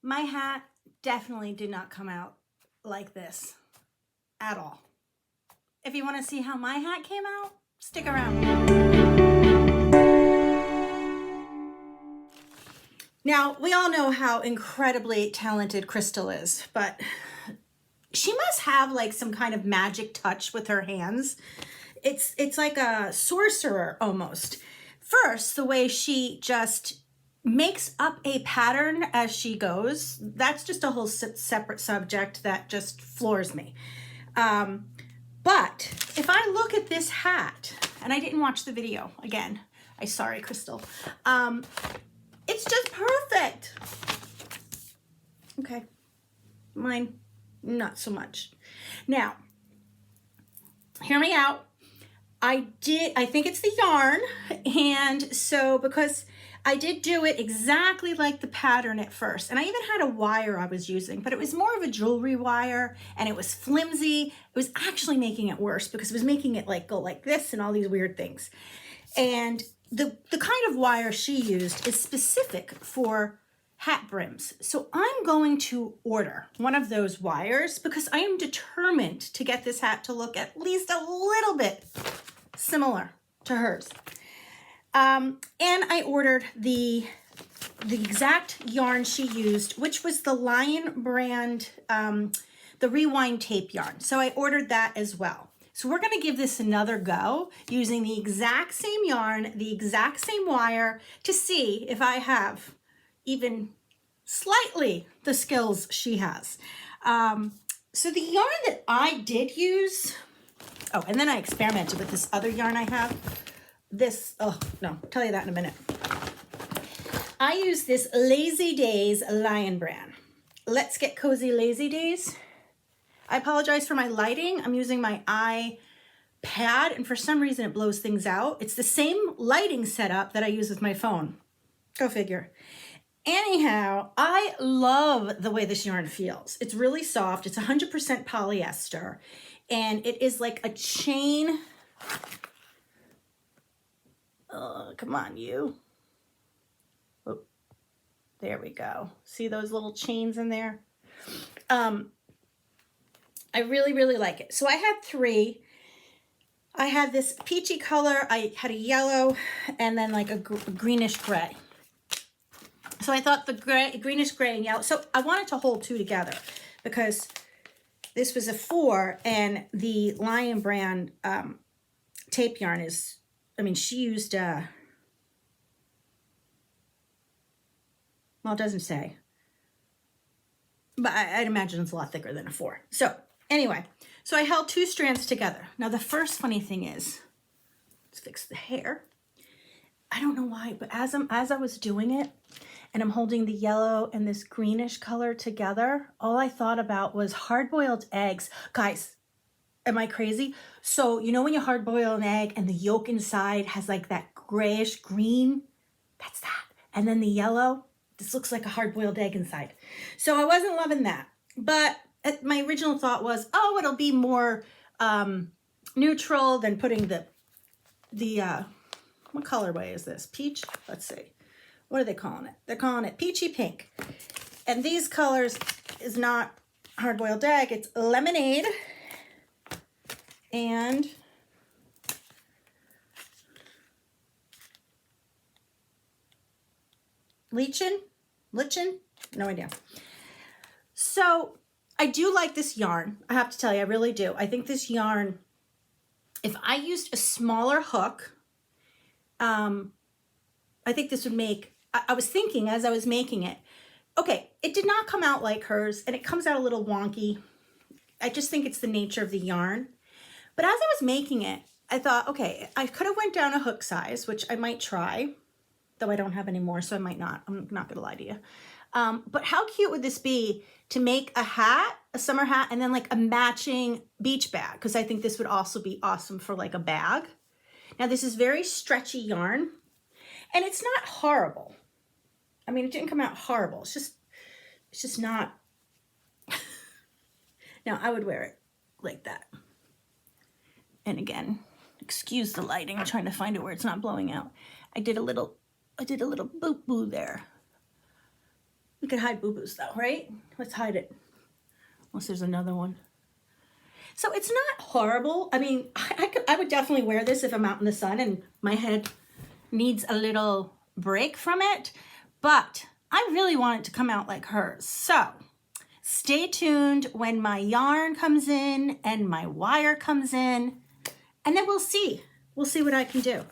My hat definitely did not come out like this at all. If you want to see how my hat came out, stick around. Now, we all know how incredibly talented Crystal is, but she must have like some kind of magic touch with her hands. It's like a sorcerer almost. First, the way she just makes up a pattern as she goes, that's just a whole separate subject that just floors me. But if I look at this hat, and I didn't watch the video again, sorry, Crystal. It's just perfect. Okay, mine, not so much. Now, hear me out. I think it's the yarn, and so because I did do it exactly like the pattern at first, and I even had a wire I was using, but it was more of a jewelry wire, and it was flimsy. It was actually making it worse because it was making it like go like this and all these weird things. And the kind of wire she used is specific for hat brims. So I'm going to order one of those wires because I am determined to get this hat to look at least a little bit similar to hers. And I ordered the exact yarn she used, which was the Lion brand, the Rewind tape yarn. So I ordered that as well. So we're gonna give this another go using the exact same yarn, the exact same wire to see if I have even slightly the skills she has. So the yarn that I did use, oh, and then I experimented with this other yarn I have. This, oh no, I'll tell you that in a minute. I use this Lazy Days Lion brand. Let's Get Cozy Lazy Days. I apologize for my lighting. I'm using my iPad, and for some reason it blows things out. It's the same lighting setup that I use with my phone. Go figure. Anyhow, I love the way this yarn feels. It's really soft. It's 100% polyester, and it is like a chain. Oh, come on, you. Oh, there we go. See those little chains in there? I really, really like it. So I had three. I had this peachy color, I had a yellow, and then like a greenish gray. So I thought the greenish gray and yellow, so I wanted to hold two together because this was a 4, and the Lion brand tape yarn is, I mean, she used, well, it doesn't say, but I'd imagine it's a lot thicker than a 4. So anyway, so I held 2 strands together. Now the first funny thing is, let's fix the hair. I don't know why, but as I was doing it, and I'm holding the yellow and this greenish color together, all I thought about was hard-boiled eggs. Guys, am I crazy? So you know when you hard-boil an egg and the yolk inside has like that grayish green? That's that. And then the yellow, this looks like a hard-boiled egg inside. So I wasn't loving that. But my original thought was, oh, it'll be more neutral than putting the what colorway is this? Peach? Let's see. What are they calling it? They're calling it peachy pink. And these colors is not hard-boiled egg, it's lemonade and lichen? No idea. So I do like this yarn. I have to tell you, I really do. I think this yarn, if I used a smaller hook, I think this would make, I was thinking as I was making it, okay, it did not come out like hers, and it comes out a little wonky. I just think it's the nature of the yarn. But as I was making it, I thought, okay, I could have went down a hook size, which I might try, though I don't have any more, so I might not. I'm not gonna lie to you. But how cute would this be to make a hat, a summer hat, and then like a matching beach bag? Because I think this would also be awesome for like a bag. Now this is very stretchy yarn, and it's not horrible. I mean, it didn't come out horrible. It's just not. Now I would wear it like that. And again, excuse the lighting. I'm trying to find it where it's not blowing out. I did a little boop boo there. We could hide boo-boos though, right? Let's hide it. Unless there's another one. So it's not horrible. I mean, I would definitely wear this if I'm out in the sun and my head needs a little break from it, but I really want it to come out like hers. So stay tuned when my yarn comes in and my wire comes in, and then we'll see. We'll see what I can do.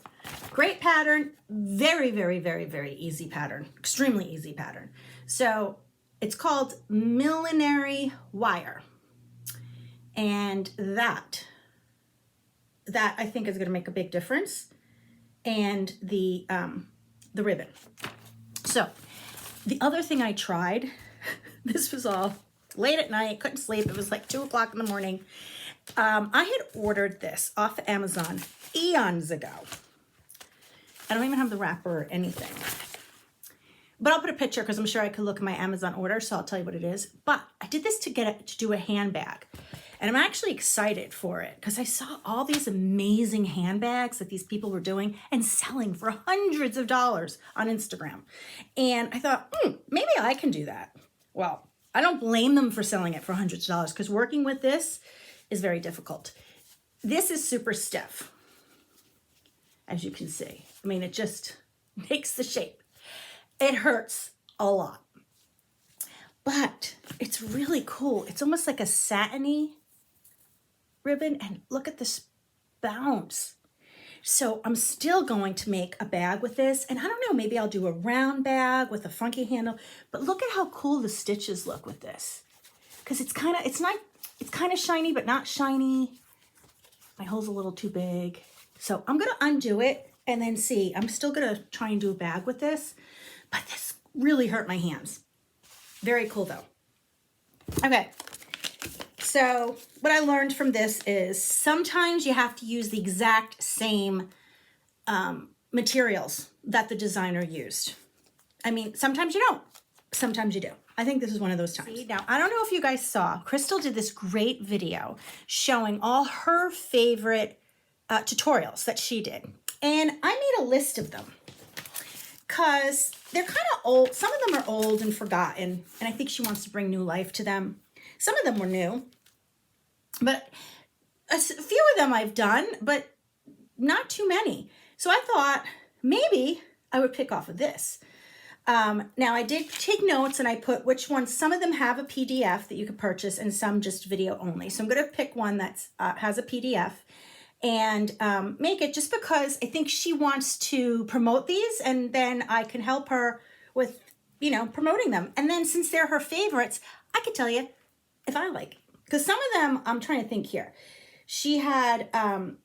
Great pattern, very, very, very, very easy pattern, extremely easy pattern. So it's called Millinery Wire. And that I think is going to make a big difference. And the ribbon. So the other thing I tried, this was all late at night, couldn't sleep. It was like 2 o'clock in the morning. I had ordered this off of Amazon eons ago. I don't even have the wrapper or anything. But I'll put a picture because I'm sure I could look at my Amazon order, so I'll tell you what it is. But I did this to do a handbag. And I'm actually excited for it because I saw all these amazing handbags that these people were doing and selling for hundreds of dollars on Instagram. And I thought, maybe I can do that. Well, I don't blame them for selling it for hundreds of dollars because working with this is very difficult. This is super stiff, as you can see. I mean, it just makes the shape. It hurts a lot, but it's really cool. It's almost like a satiny ribbon, and look at this bounce. So I'm still going to make a bag with this, and I don't know, maybe I'll do a round bag with a funky handle, but look at how cool the stitches look with this, because it's kind of shiny but not shiny. My hole's a little too big, so I'm gonna undo it and then see. I'm still gonna try and do a bag with this, but this really hurt my hands. Very cool though. Okay. So what I learned from this is sometimes you have to use the exact same materials that the designer used. I mean, sometimes you don't, sometimes you do. I think this is one of those times. Now, I don't know if you guys saw, Crystal did this great video showing all her favorite tutorials that she did. And I made a list of them because they're kind of old. Some of them are old and forgotten, and I think she wants to bring new life to them. Some of them were new, but a few of them I've done, but not too many. So I thought maybe I would pick off of this. Now I did take notes and I put which ones. Some of them have a PDF that you could purchase and some just video only. So I'm going to pick one that has a PDF and make it, just because I think she wants to promote these, and then I can help her with, you know, promoting them. And then since they're her favorites, I could tell you if I like it. Because some of them, I'm trying to think here. She had a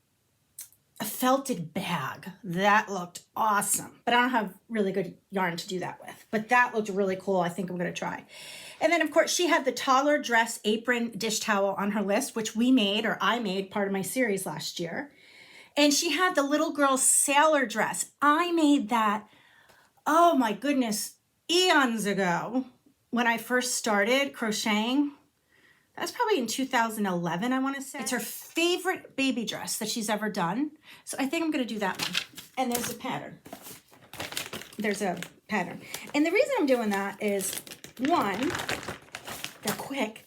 felted bag. That looked awesome. But I don't have really good yarn to do that with. But that looked really cool. I think I'm going to try. And then, of course, she had the taller dress apron dish towel on her list, which we made, or I made, part of my series last year. And she had the little girl's sailor dress. I made that, oh my goodness, eons ago when I first started crocheting. That's probably in 2011, I want to say. It's her favorite baby dress that she's ever done. So I think I'm going to do that one. And there's a pattern. There's a pattern. And the reason I'm doing that is, one, they're quick.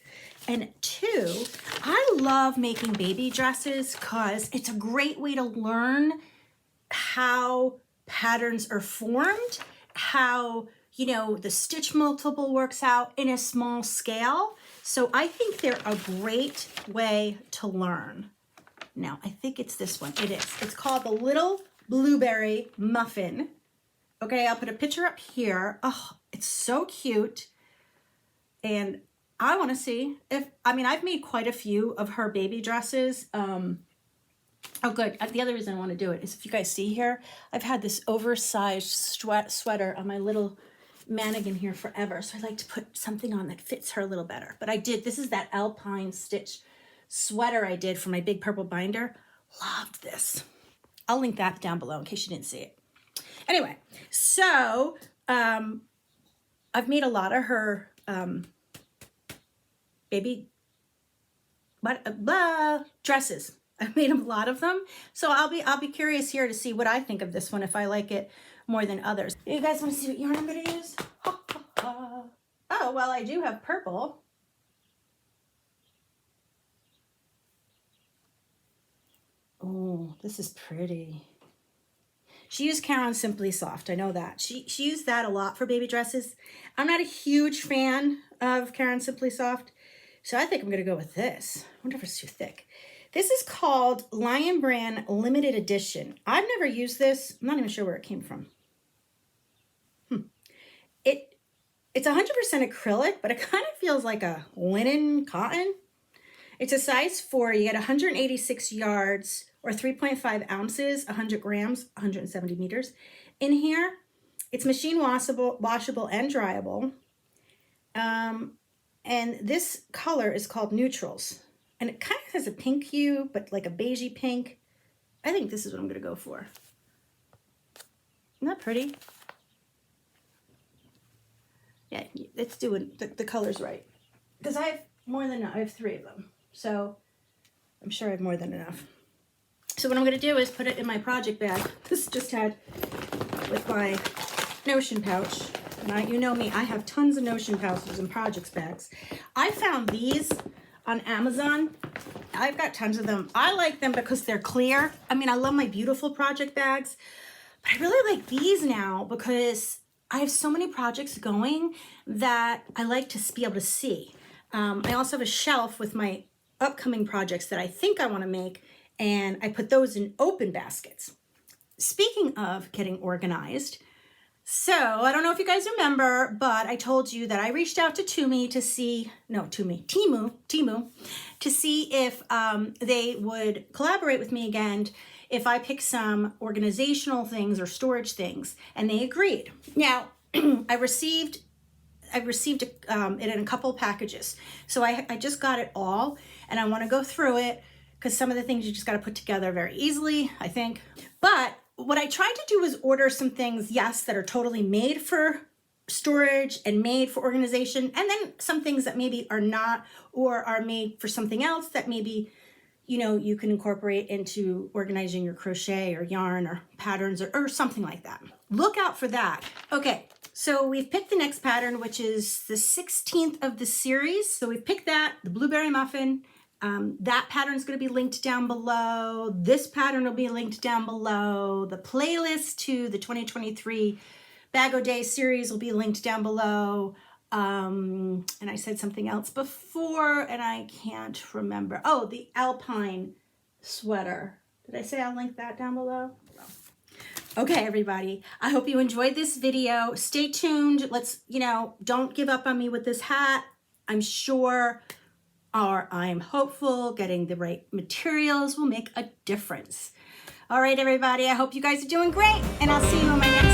And two, I love making baby dresses because it's a great way to learn how patterns are formed, how, you know, the stitch multiple works out in a small scale. So I think they're a great way to learn. Now, I think it's this one. It is. It's called the Little Blueberry Muffin. Okay, I'll put a picture up here. Oh, it's so cute. And I want to see if, I mean, I've made quite a few of her baby dresses. Oh, good. The other reason I want to do it is, if you guys see here, I've had this oversized sweater on my little mannequin here forever. So I like to put something on that fits her a little better. But I did, this is that alpine stitch sweater I did for my big purple binder. Loved this. I'll link that down below in case you didn't see it. Anyway, so I've made a lot of her baby dresses. I've made a lot of them. So I'll be curious here to see what I think of this one, if I like it more than others. You guys want to see what yarn I'm going to use? Ha, ha, ha. So, well, I do have purple. Oh, this is pretty. She used Karen Simply Soft. I know that. She used that a lot for baby dresses. I'm not a huge fan of Karen Simply Soft, so I think I'm going to go with this. I wonder if it's too thick. This is called Lion Brand Limited Edition. I've never used this. I'm not even sure where it came from. It's 100% acrylic, but it kind of feels like a linen cotton. It's a size 4. You get 186 yards or 3.5 ounces, 100 grams, 170 meters in here. It's machine washable and dryable. And this color is called Neutrals. And it kind of has a pink hue, but like a beigey pink. I think this is what I'm going to go for. Isn't that pretty? Yeah, it's doing the colors right. Because I have 3 of them. So I'm sure I have more than enough. So what I'm going to do is put it in my project bag. This just had with my Notion pouch. And you know me, I have tons of Notion pouches and projects bags. I found these on Amazon. I've got tons of them. I like them because they're clear. I mean, I love my beautiful project bags, but I really like these now because I have so many projects going that I like to be able to see. I also have a shelf with my upcoming projects that I think I want to make, and I put those in open baskets. Speaking of getting organized, so I don't know if you guys remember, but I told you that I reached out to Temu to see if they would collaborate with me again if I pick some organizational things or storage things, and they agreed. Now, I received it in a couple packages. So I just got it all, and I want to go through it because some of the things you just got to put together very easily, I think. But what I tried to do was order some things, yes, that are totally made for storage and made for organization, and then some things that maybe are not, or are made for something else that maybe, you know, you can incorporate into organizing your crochet or yarn or patterns or something like that. Look out for that. Okay, so we've picked the next pattern, which is the 16th of the series. So we've picked that, the blueberry muffin. That pattern is going to be linked down below. This pattern will be linked down below. The playlist to the 2023 Bag O' Day series will be linked down below. And I said something else before and I can't remember. Oh, the alpine sweater. Did I say I'll link that down below? Okay, everybody, I hope you enjoyed this video. Stay tuned. Let's, don't give up on me with this hat. I'm sure, or I'm hopeful, getting the right materials will make a difference. All right, everybody, I hope you guys are doing great, and I'll see you in my next